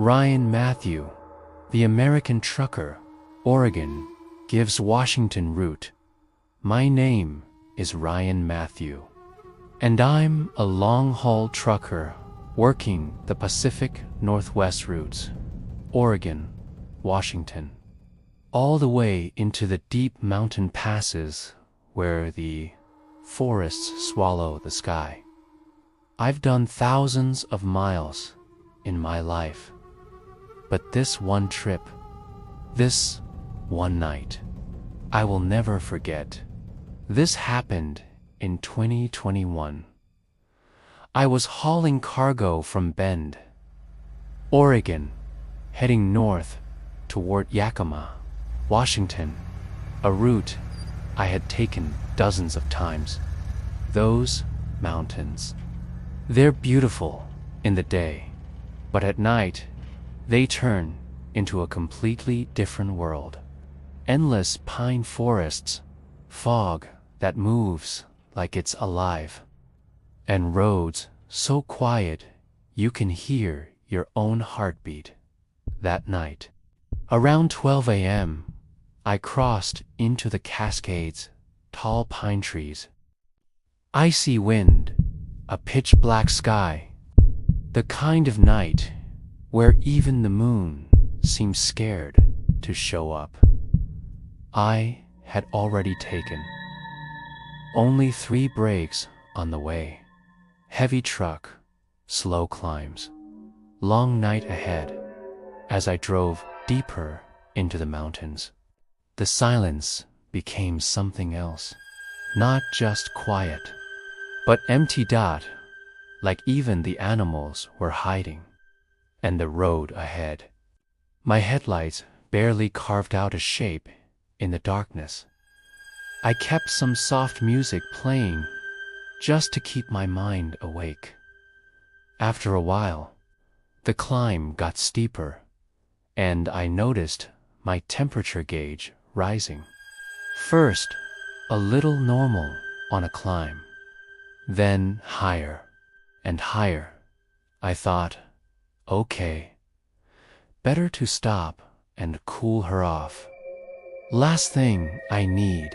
Ryan Matthew, the American trucker, Oregon, gives Washington route. My name is Ryan Matthew, and I'm a long-haul trucker working the Pacific Northwest routes, Oregon, Washington, all the way into the deep mountain passes where the forests swallow the sky. I've done thousands of miles in my life, but this one trip, this one night, I will never forget. This happened in 2021. I was hauling cargo from Bend, Oregon, heading north toward Yakima, Washington, a route I had taken dozens of times. Those mountains, they're beautiful in the day, but at night, they turn into a completely different world. Endless pine forests, fog that moves like it's alive, and roads so quiet you can hear your own heartbeat. That night, around 12 a.m., I crossed into the Cascades, tall pine trees. Icy wind, a pitch-black sky, the kind of night where even the moon seems scared to show up. I had already taken only 3 breaks on the way. Heavy truck, slow climbs, long night ahead. As I drove deeper into the mountains, the silence became something else. Not just quiet, but empty, like even the animals were hiding. And the road ahead, my headlights barely carved out a shape in the darkness. I kept some soft music playing just to keep my mind awake. After a while, the climb got steeper, and I noticed my temperature gauge rising. First, a little normal on a climb, then higher and higher. I thought, okay, better to stop and cool her off. Last thing I need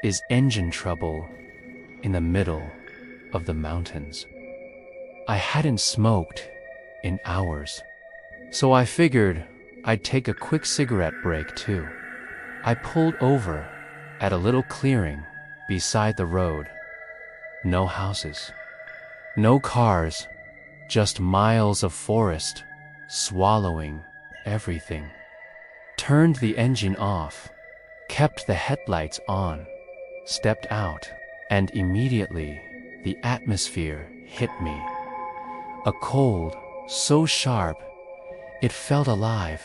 is engine trouble in the middle of the mountains. I hadn't smoked in hours, so I figured I'd take a quick cigarette break too. I pulled over at a little clearing beside the road. No houses, no cars, just miles of forest swallowing everything. Turned the engine off, kept the headlights on, stepped out, and immediately the atmosphere hit me. A cold so sharp it felt alive,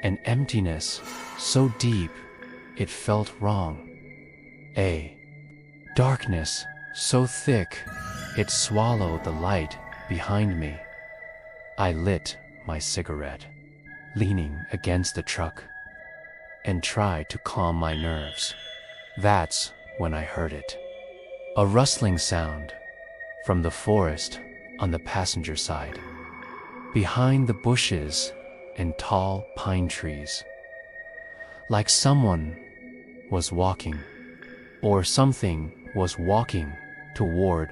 an emptiness so deep it felt wrong, a darkness so thick it swallowed the light behind me. I lit my cigarette, leaning against the truck, and tried to calm my nerves. That's when I heard it. A rustling sound from the forest on the passenger side, behind the bushes and tall pine trees. Like someone was walking, or something was walking toward.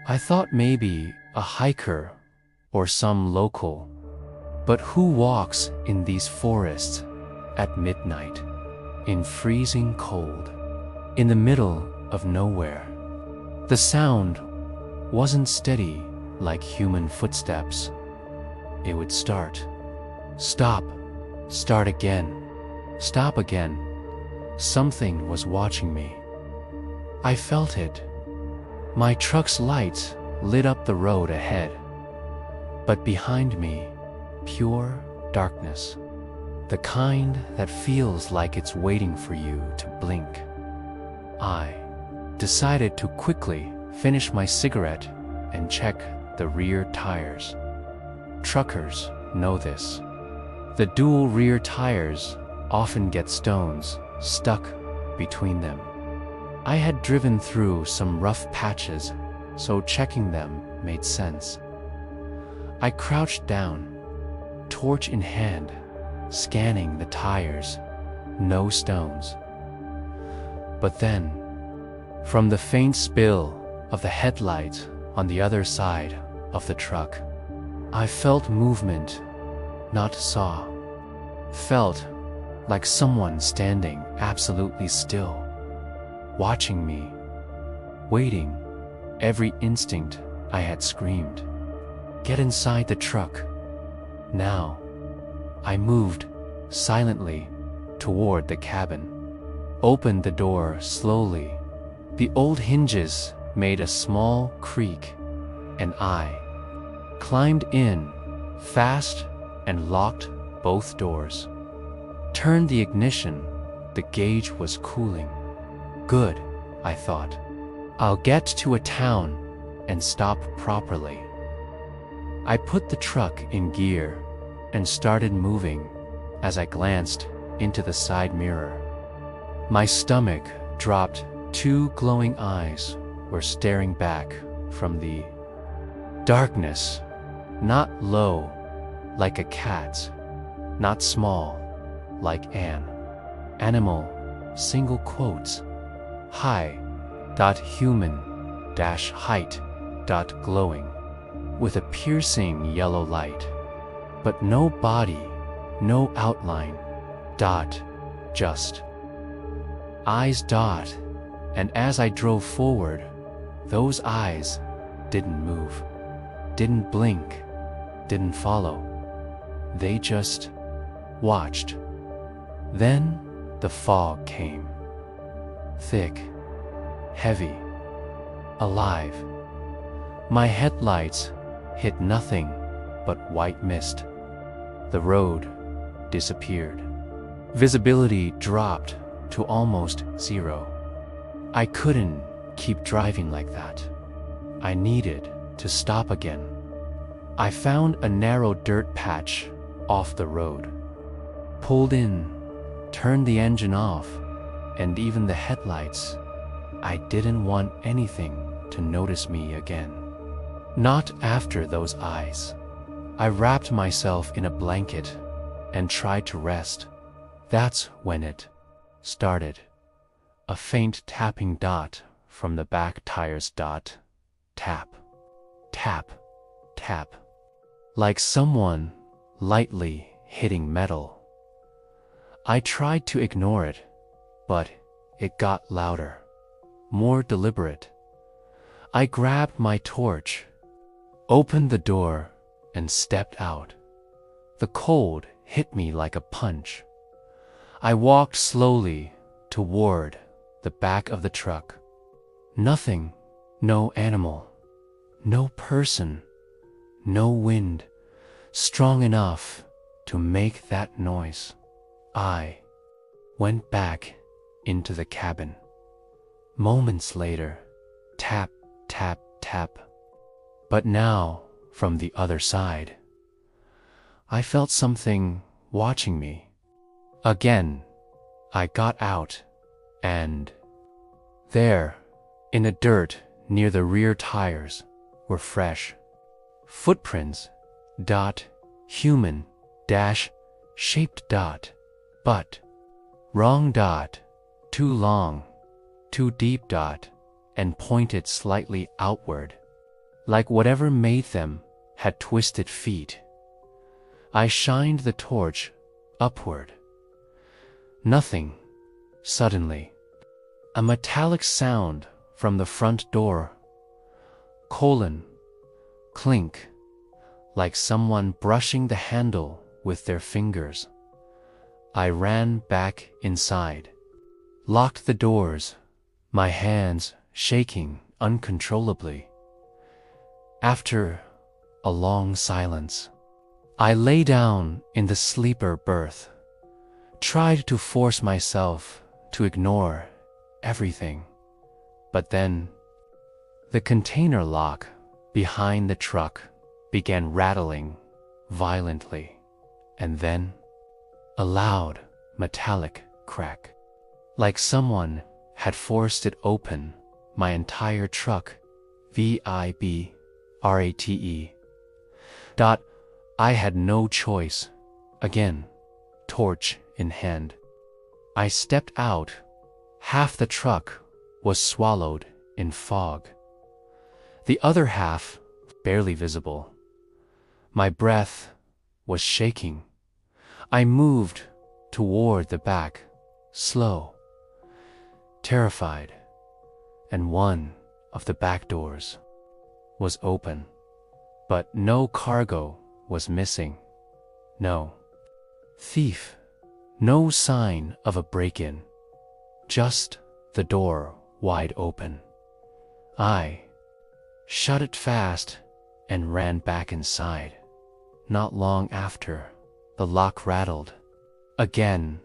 I thought maybe a hiker or some local, but who walks in these forests at midnight, in freezing cold, in the middle of nowhere? The sound wasn't steady like human footsteps. It would start, stop, start again, stop again. Something was watching me. I felt it. My truck's lights lit up the road ahead, but behind me, pure darkness, the kind that feels like it's waiting for you to blink. I decided to quickly finish my cigarette and check the rear tires. Truckers know this. The dual rear tires often get stones stuck between them. I had driven through some rough patches, so checking them made sense. I crouched down, torch in hand, scanning the tires. No stones. But then, from the faint spill of the headlight on the other side of the truck, I felt movement, not saw. Felt like someone standing absolutely still, watching me, waiting. Every instinct I had screamed, "Get inside the truck." Now, I moved silently toward the cabin, opened the door slowly. The old hinges made a small creak, and I climbed in fast and locked both doors. Turned the ignition. The gauge was cooling. Good, I thought. I'll get to a town and stop properly. I put the truck in gear and started moving as I glanced into the side mirror. My stomach dropped. Two glowing eyes were staring back from the darkness, not low like a cat's, not small like an animal, single quotes, high, human, height, glowing, with a piercing yellow light, but no body, no outline, just eyes. And as I drove forward, those eyes didn't move, didn't blink, didn't follow. They just watched. Then the fog came. Thick, heavy, alive. My headlights hit nothing but white mist. The road disappeared. Visibility dropped to almost zero. I couldn't keep driving like that. I needed to stop again. I found a narrow dirt patch off the road, pulled in, turned the engine off, and even the headlights. I didn't want anything to notice me again. Not after those eyes. I wrapped myself in a blanket and tried to rest. That's when it started. A faint tapping from the back tires. Tap, tap, tap. Like someone lightly hitting metal. I tried to ignore it, but it got louder, more deliberate. I grabbed my torch, opened the door, and stepped out. The cold hit me like a punch. I walked slowly toward the back of the truck. Nothing, no animal, no person, no wind strong enough to make that noise. I went back into the cabin. Moments later, tap, tap, tap. But now, from the other side, I felt something watching me. Again, I got out, and there, in the dirt near the rear tires, were fresh footprints. Human, shaped. But wrong. Too long, too deep. And pointed slightly outward, like whatever made them had twisted feet. I shined the torch upward. Nothing. Suddenly, a metallic sound from the front door. Clink, like someone brushing the handle with their fingers. I ran back inside, locked the doors, my hands shaking uncontrollably. After a long silence, I lay down in the sleeper berth, tried to force myself to ignore everything. But then, the container lock behind the truck began rattling violently, and then a loud metallic crack, like someone had forced it open. My entire truck, vibrate. I had no choice. Again, torch in hand, I stepped out. Half the truck was swallowed in fog. The other half barely visible. My breath was shaking. I moved toward the back, slow, terrified, and one of the back doors was open, but no cargo was missing. No thief, no sign of a break-in, just the door wide open. I shut it fast and ran back inside. Not long after, the lock rattled. Again,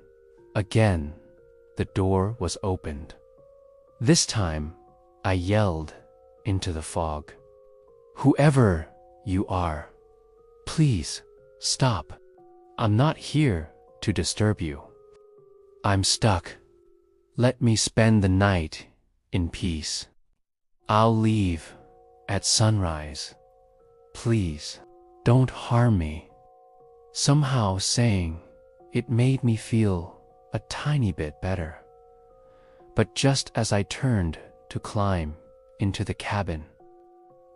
the door was opened. This time, I yelled into the fog, "Whoever you are, please stop. I'm not here to disturb you. I'm stuck. Let me spend the night in peace. I'll leave at sunrise. Please, don't harm me." Somehow saying it made me feel a tiny bit better. But just as I turned to climb into the cabin,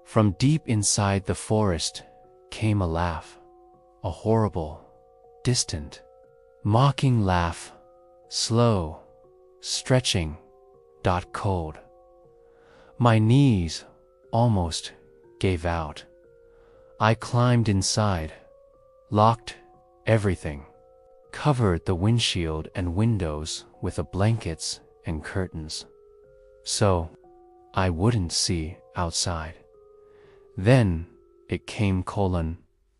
from deep inside the forest came a laugh, a horrible, distant, mocking laugh, slow, stretching, cold. My knees almost gave out. I climbed inside, locked everything, covered the windshield and windows with the blankets and curtains, so I wouldn't see outside. Then it came: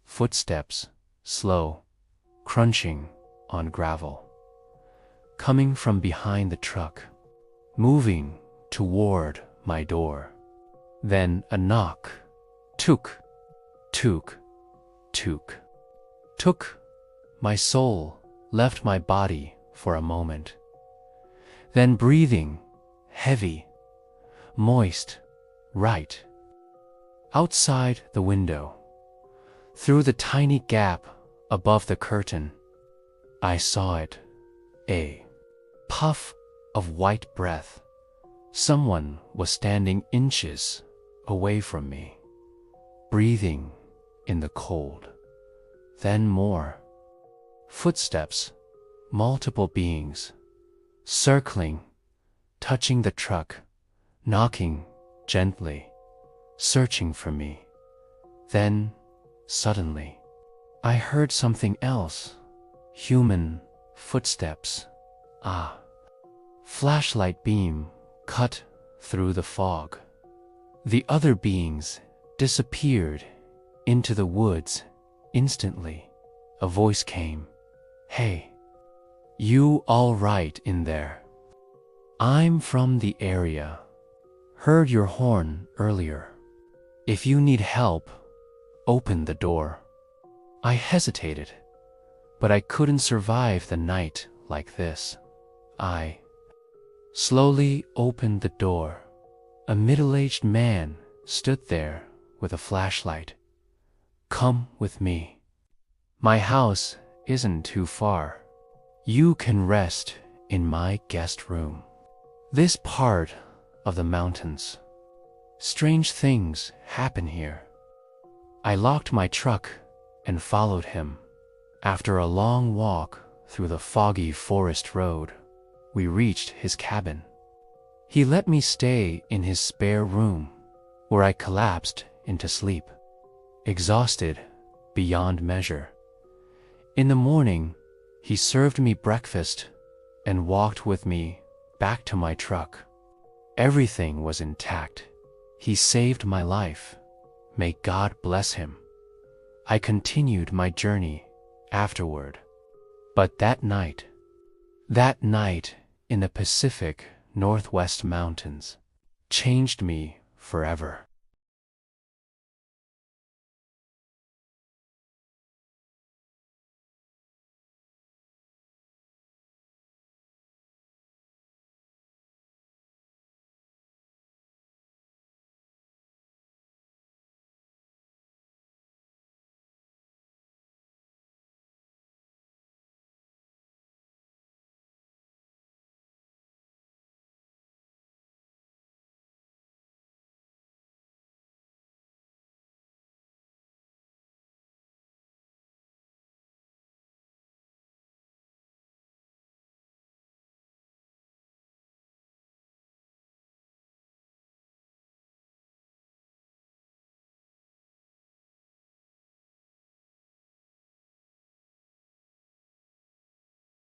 footsteps, slow, crunching on gravel, coming from behind the truck, moving toward my door. Then a knock. Took. My soul left my body for a moment. Then breathing, heavy, moist, right outside the window, through the tiny gap above the curtain, I saw it. A puff of white breath. Someone was standing inches away from me, breathing in the cold. Then more. Footsteps, multiple beings, circling, touching the truck, knocking gently, searching for me. Then, suddenly, I heard something else. Human footsteps. Flashlight beam cut through the fog. The other beings disappeared into the woods. Instantly, a voice came. "Hey, you all right in there? I'm from the area. Heard your horn earlier. If you need help, open the door." I hesitated, but I couldn't survive the night like this. I slowly opened the door. A middle-aged man stood there with a flashlight. "Come with me. My house isn't too far. You can rest in my guest room. This part of the mountains. Strange things happen here." I locked my truck and followed him. After a long walk through the foggy forest road, we reached his cabin. He let me stay in his spare room, where I collapsed into sleep, exhausted beyond measure. In the morning, he served me breakfast and walked with me back to my truck. Everything was intact. He saved my life. May God bless him. I continued my journey afterward. But that night in the Pacific Northwest mountains, changed me forever.